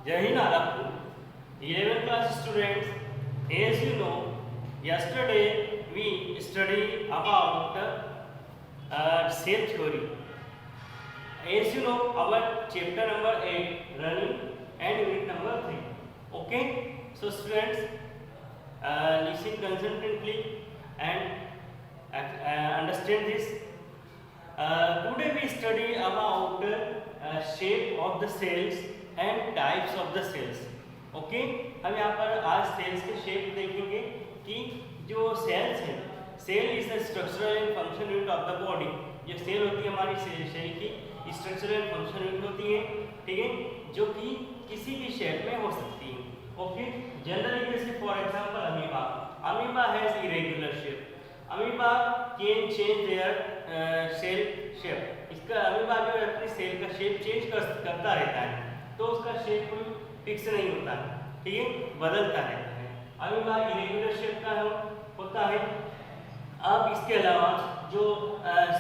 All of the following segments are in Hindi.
Jai Hind Adapur. 11th class students, as you know, yesterday we studied about cell theory. As you know, our chapter number 8 running and unit number 3. Okay, so students, listen concentrantly and understand this. Today we study about shape of the cells and types of the cells. Okay, हम यहाँ पर आज सेल्स के शेप देखेंगे कि जो सेल्स हैं, cell is the structural and functional unit of the body. ये सेल होती है हमारी शरीर की स्ट्रक्चरल एंड फंक्शनल यूनिट होती है, ठीक है, जो कि किसी भी शेप में हो सकती है. ओके, जनरली जैसे for example amoeba. Amoeba has irregular shape. Amoeba can change their cell shape. इसका अमीबा जो है अपनी सेल का शेप चेंज करता रहता है, तो उसका शेप कोई फिक्स नहीं होता है, ठीक है, बदलता रहता है. अमीबा इरेगुलर शेप का होता है. अब इसके अलावा जो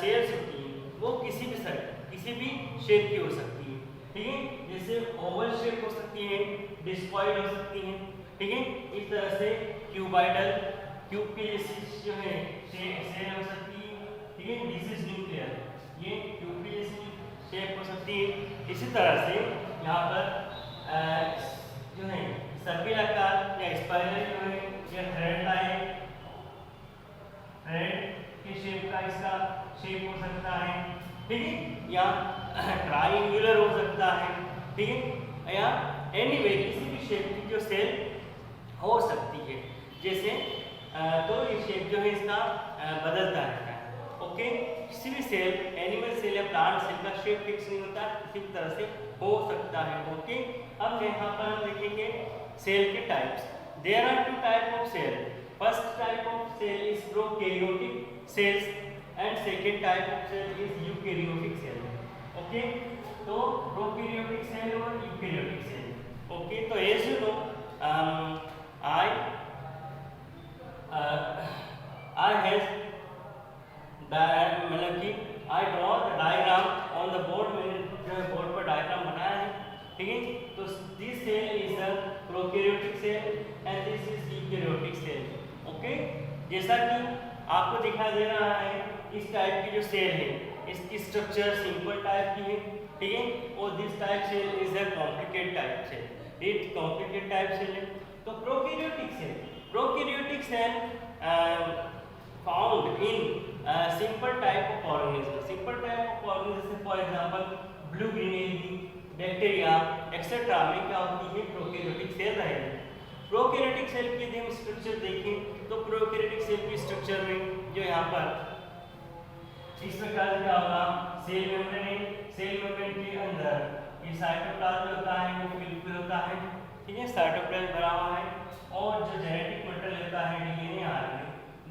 सेल्स होती हैं वो किसी भी शेप की हो सकती है, ठीक है, जैसे ओवल शेप हो सकती है, डिस्कॉइड हो सकती है, ठीक है, इस तरह से क्यूबाइडल, क्यूब के जैसी जो है सेल हो सकती है, ठीक है. दिस इज न्यूक्लियर, ये क्यूब की जैसी शेप हो सकती है. इसी तरह से यहाँ पर जो है सर्पिल आकार या स्पाइरल जो है या थ्रेड लाइन, थ्रेड के शेप का इसका शेप हो सकता है, ठीक है, या ट्रायंगुलर हो सकता है, ठीक है, या एनीवे किसी भी शेप की जो सेल हो सकती है. जैसे तो ये शेप जो है इसका बदलता रहता है. ओके, किसी भी सेल, एनिमल सेल या प्लांट सेल का शेप फिक्स नहीं होता, किसी भी तरह से हो सकता है. ओके, अब यहाँ पर हम देखेंगे सेल के types. There are 2 type of cell. First type of cell is prokaryotic cells and second type of cell is eukaryotic cell. Okay, तो प्रोकैरियोटिक सेल और यूकैरियोटिक सेल. ओके, तो as you know I has मतलब कि I draw the diagram on the board. मैंने जो है बोर्ड पर डायग्राम बनाया है, ठीक है. तो this cell is a prokaryotic cell and this is eukaryotic cell. Okay, जैसा कि आपको दिखाई दे रहा है, इस टाइप की जो सेल है इसकी स्ट्रक्चर सिंपल टाइप की है, ठीक है, और this type cell is a complicated type cell. ये कॉम्प्लिकेटेड टाइप सेल है. तो prokaryotic cell found in simple type of organism. Simple type of organism, for example blue green algae, bacteria etcetera में क्या होती है, प्रोकैरियोटिक सेल रहेगी. प्रोकैरियोटिक सेल की यदि हम स्ट्रक्चर देखें तो प्रोकैरियोटिक सेल की स्ट्रक्चर में जो यहाँ पर इस प्रकार से क्या होगा, सेल मेम्ब्रेन. सेल मेम्ब्रेन के अंदर ये साइटोप्लाज्म होता है, वो फिल होता है, ठीक है, साइटोप्लाज्म भरा हुआ है. और जो जेनेटिक मटेरियल होता है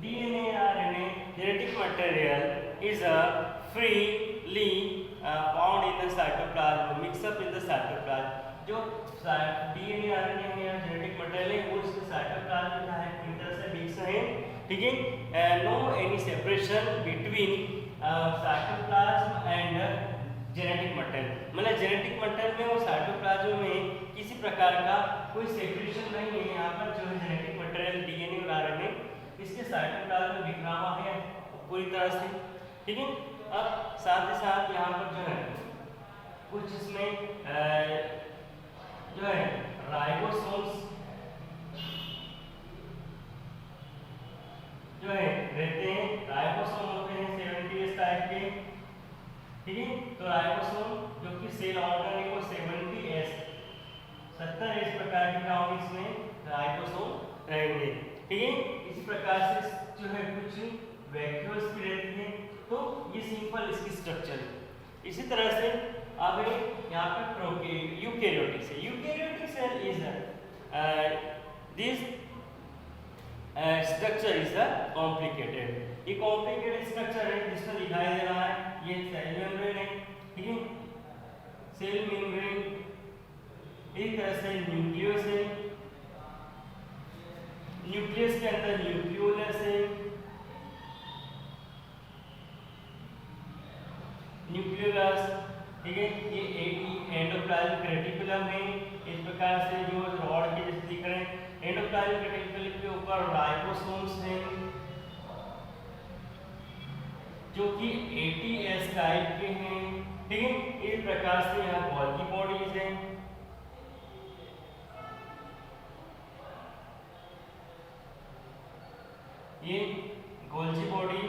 DNA RNA genetic material is freely found in the cytoplasm, mix up in the cytoplasm. जो DNA RNA है या जेनेटिक मटेरियल है वो इसके साइटोप्लाज्म में है, पूरी तरह से मिक्स है, ठीक है. No any separation between cytoplasm and genetic material. मतलब जेनेटिक मटेरियल में और साइटोप्लाज्म में किसी प्रकार का कोई सेपरेशन नहीं है. यहाँ पर जो है जेनेटिक मटेरियल DNA और RNA इसके साइटोप्लाज्म में बिखरा हुआ है पूरी तरह से, ठीक है. अब साथ ही साथ यहाँ पर जो है कुछ इसमें जो है राइबोसोम्स जो है रहते हैं. राइबोसोम होते हैं 70S टाइप के, ठीक है. तो राइबोसोम जो कि सेल ऑर्गन है वो 70S प्रकार के क्या होंगे, इसमें राइबोसोम रहेंगे, ठीक है. इसी प्रकार से जो है कुछ वैक्यूल्स भी रहती हैं. तो ये सिंपल इसकी स्ट्रक्चर है. इसी तरह से अब यहाँ पे eukaryotic cell. Eukaryotic cell is this structure is complicated. ये कॉम्प्लिकेटेड स्ट्रक्चर है जिसमें दिखाई दे रहा है, ये सेल मेम्ब्रेन है, ठीक है. सेल मेम्ब्रेन एक तरह से न्यूक्लियस है, न्यूक्लियस के अंदर न्यूक्लियोलस है, न्यूक्लियोलस, ठीक है. ये एंडोप्लाज्मिक रेटिकुलम है, इस प्रकार से जो रॉड के जैसे दिख रहे हैं, एंडोप्लाज्मिक रेटिकुलम के ऊपर राइबोसोम्स हैं जो कि ATS टाइप के हैं, ठीक है। इस प्रकार से यहाँ गोल्गी बॉडीज हैं, ये गोल्जी बॉडी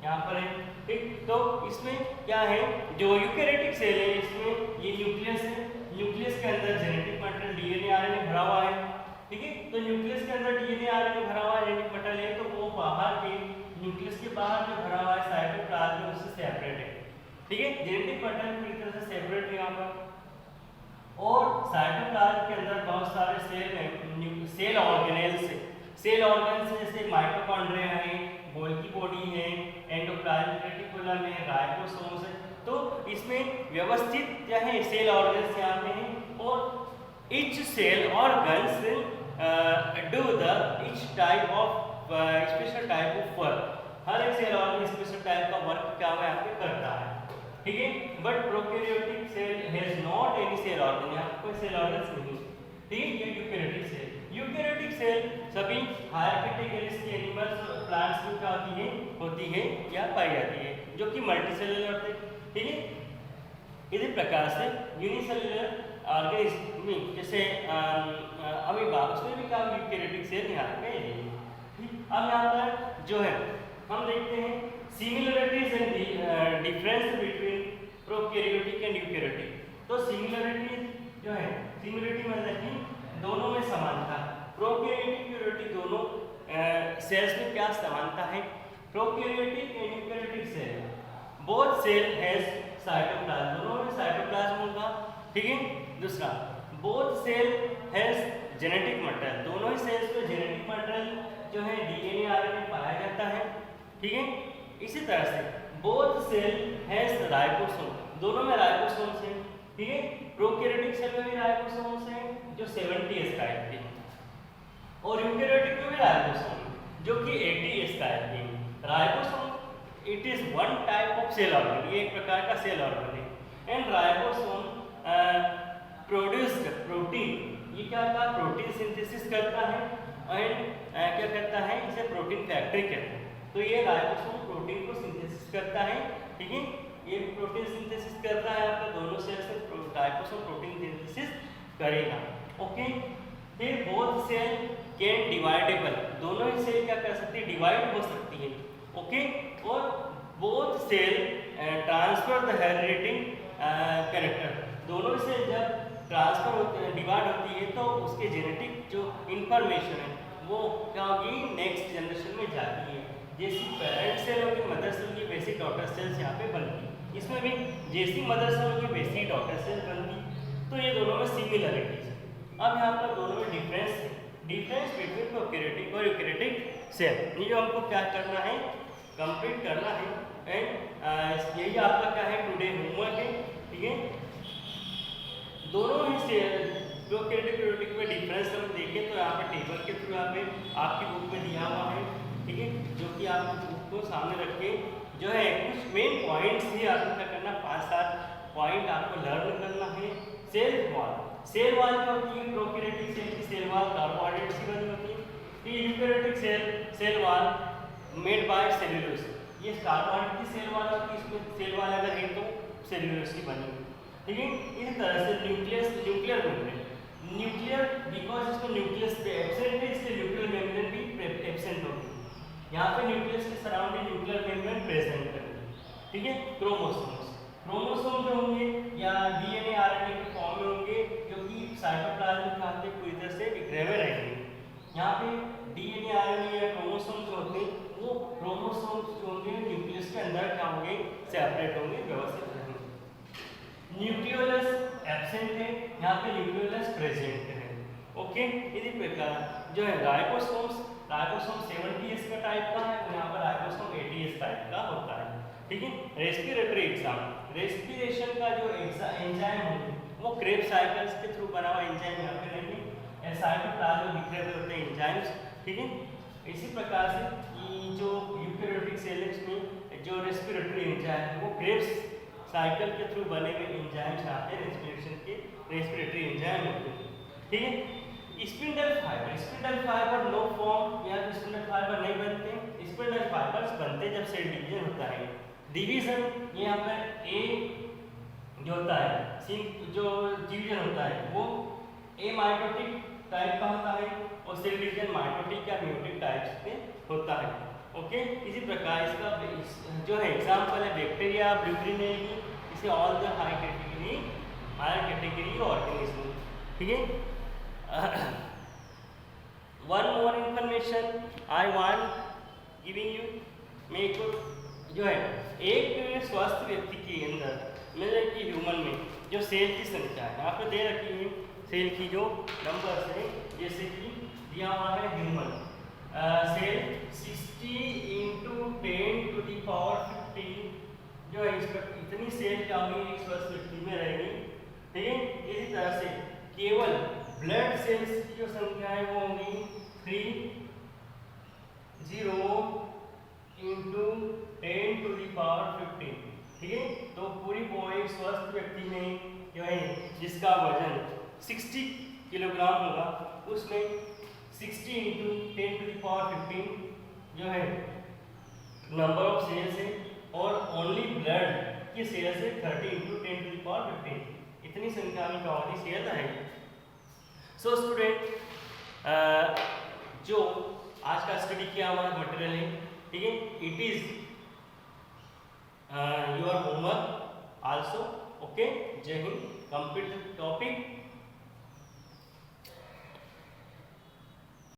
यहाँ पर है, ठीक। तो इसमें क्या है, जो यूकेरियोटिक सेल है इसमें ये न्यूक्लियस है, न्यूक्लियस के अंदर जेनेटिक मटेरियल DNA RNA भरा हुआ है, ठीक है। तो न्यूक्लियस के अंदर DNA RNA भरा हुआ है, जेनेटिक मटेरियल है, तो वो बाहर के न्यूक्लियस के बाहर जो भरा हुआ है साइटोप्लाज्म उससे सेपरेट है, ठीक है। जेनेटिक मटेरियल पूरी तरह से सेपरेट है यहाँ पर, और साइटोप्लाज्म के अंदर बहुत सारे सेल हैं, सेल ऑर्गेनेल्स है। सेल ऑर्गन्स जैसे माइटोकॉन्ड्रिया है, गोल्गी बॉडी है, एंडोप्लाज्मिक रेटिकुलम है, राइबोसोम्स है। तो इसमें व्यवस्थित क्या है सेल ऑर्गन्स यहाँ पे हैं, और each cell organs do the each type of special type of work। हर एक सेल ऑर्गन स्पेशल टाइप का वर्क क्या है यहाँ पे करता है, ठीक है। But prokaryotic cell has not any cell organ, यहाँ कोई सेल ऑर्गन्स नहीं, ठीक है। ये यूकेरियोटिक सेल, यूकेरियोटिक सेल सभी हायर कैटेगरीज के एनिमल्स और प्लांट्स में क्या होती है या पाई जाती है, जो कि मल्टीसेलुलर होते हैं, ठीक है। इसी प्रकार से यूनिसेलुलर ऑर्गेनिज्म में जैसे अमीबा, उसमें भी क्या यूकेरियोटिक सेल यहाँ पे है। अब यहाँ पर जो है हम देखते हैं similarities and difference between prokaryotic and eukaryotic. तो सिमिलरिटी जो है, सिमिलरिटी मतलब कि दोनों में समानता, प्रोकैरियोटिक यूकेरियोटिक दोनों सेल्स में क्या समानता है। Prokaryotic and eukaryotic cell both cell has cytoplasm, दोनों में साइटोप्लाज्म होगा, ठीक है। दूसरा both cell has genetic material, दोनों ही सेल्स में जेनेटिक मटेरियल जो है DNA RNA पाया जाता है, ठीक है। इसी तरह से बोथ सेल हैज राइबोसोम, दोनों में राइबोसोम्स हैं, ठीक है। प्रोकैरियोटिक सेल में भी राइबोसोम्स हैं जो 70S टाइप के, और यूकेरियोटिक में भी राइबोसोम जो कि 80S टाइप के। Ribosome it is one type of cell organ, ये एक प्रकार का सेल ऑर्गन है। एंड राइबोसोम प्रोड्यूस्ड प्रोटीन, ये क्या था, प्रोटीन सिंथेसिस करता है, एंड क्या करता है, इसे प्रोटीन फैक्ट्री कहते हैं। तो ये राइबोसोम प्रोटीन को सिंथेसिस करता है, ठीक है। ये प्रोटीन सिंथेसिस करता है, आपका दोनों सेल से राइबोसोम प्रोटीन सिंथेसिस करेगा, ओके। फिर बोथ सेल कैन डिवाइडेबल, दोनों ही सेल क्या कर सकती है, डिवाइड हो सकती है, ओके। और both cell transfer the heredity character, दोनों सेल जब ट्रांसफर होते हैं, डिवाइड होती है, तो उसके जेनेटिक जो इंफॉर्मेशन है वो क्या होगी, नेक्स्ट जनरेशन में जाती है। जैसी पेरेंट सेल होगी, मदर सेल होगी, वैसी डॉटर सेल्स यहाँ पे बनती, इसमें भी जैसी मदर सेल होगी वैसी डॉटर सेल बनती। तो ये दोनों में सिमिलरिटीज है। अब यहाँ पर दोनों में डिफरेंस है, डिफरेंस बिटवीन प्रोकैरियोटिक और यूकेरियोटिक सेल, ये जो हमको क्या करना है, कंप्लीट करना है। एंड यही आपका क्या है टुडे होमवर्क है, ठीक है। दोनों ही सेल प्रोकैरियोटिक यूकेरियोटिक में डिफरेंस हम देखें तो यहाँ पे टेबल के थ्रू यहाँ पे आपकी बुक में दिया हुआ है, ठीक है, जो कि आप बुक को सामने रख के जो है कुछ मेन पॉइंट्स ही आपको क्या करना, 5-7 पॉइंट आपको लर्न करना है। सेल वॉल, सेल वॉल जो होती है प्रोकैरियोटिक सेल की सेल वॉल कार्बोहाइड्रेट से बनी होती है, eukaryotic cell wall made by cellulose, ये कार्बोहाइड्रेट की सेल वॉल होती है, इसमें सेल वॉल अगर है तो सेल्यूलोज की बनी हुई, ठीक है। इसी तरह से न्यूक्लियर मेम्ब्रेन, न्यूक्लियर बिकॉज इसमें न्यूक्लियस पे एब्सेंट है, इसलिए न्यूक्लियर मेम्ब्रेन भी एब्सेंट होगी। यहाँ पे न्यूक्लियस के सराउंडिंग न्यूक्लियर मेम्ब्रेन प्रेजेंट है, ठीक है। क्रोमोसोम्स, क्रोमोसोम जो होंगे या DNA RNA के फॉर्म में होंगे, जो कि साइटोप्लाज्म के हाथ में पूरी तरह से बिखरे हुए रहेंगे। यहाँ पे DNA RNA या क्रोमोसोम जो होते हैं, वो क्रोमोसोम्स जो होंगे न्यूक्लियस के अंदर क्या होंगे, सेपरेट होंगे, व्यवस्थित रहेंगे। न्यूक्लियोलस एब्सेंट है, यहाँ पे न्यूक्लियोलस प्रेजेंट है, ओके। इसी प्रकार जो है राइबोसोम 70S का टाइप का है, और यहाँ पर राइबोसोम 80S टाइप का होता है, ठीक है। रेस्पिरेटरी एंजाइम, रेस्पिरेशन का जो एंजाइम है वो क्रेब्स साइकिल्स के थ्रू बना हुआ एंजाइम यहाँ पे रहेंगे, साइटोप्लाज्म बिखरे हुए होते हैं एंजाइम्स, ठीक है। इसी प्रकार से जो यूकेरियोटिक सेल्स में जो रेस्पिरेटरी एंजाइम है वो क्रेब्स साइकिल के थ्रू बने हुए एंजाइम्स यहाँ पे रेस्पिरेशन के रेस्पिरेटरी एंजाइम ठीक है। स्पिंडल फाइबर नो फॉर्म, यहाँ स्पिंडल फाइबर नहीं बनते। स्पिंडल फाइबर्स बनते जब सेल डिवीजन होता है। डिवीजन यहाँ पर ए जो होता है, जो डिवीजन होता है वो ए माइटोटिक टाइप का होता है और सेल डिवीजन माइटोटिक या म्यूटिक टाइप से होता है। ओके, इसी प्रकार इसका जो है एग्जाम्पल है बैक्टीरिया, ब्यूक्रीनेरी, इसे all the high category organism. ठीक है। One more information I want giving you, मैं को जो है एक स्वस्थ व्यक्ति के अंदर मतलब कि ह्यूमन में जो सेल की संख्या है यहाँ पे दे रखी है, सेल की जो नंबर है, जैसे कि दिया हुआ है ह्यूमन सेल 60 × 10⁻15 जो है, इसका इतनी सेल क्या होगी एक स्वस्थ व्यक्ति में रहेगी। ठीक है। इसी तरह से केवल ब्लड सेल्स की जो संख्या है वो होगी 30 × 10⁻15। ठीक है। तो पूरी बॉडी स्वस्थ व्यक्ति में जो है जिसका वजन 60 किलोग्राम होगा, उसमें 60 × 10⁻15 जो है नंबर ऑफ सेल्स है और ओनली ब्लड की सेल्स है 30 × 10⁻15। इतनी संख्या में क्या सेल है। सो स्टूडेंट, जो आज का स्टडी किया हमारा मटेरियल है, ठीक है, it is your homework also. Okay, जय हिंद। Complete topic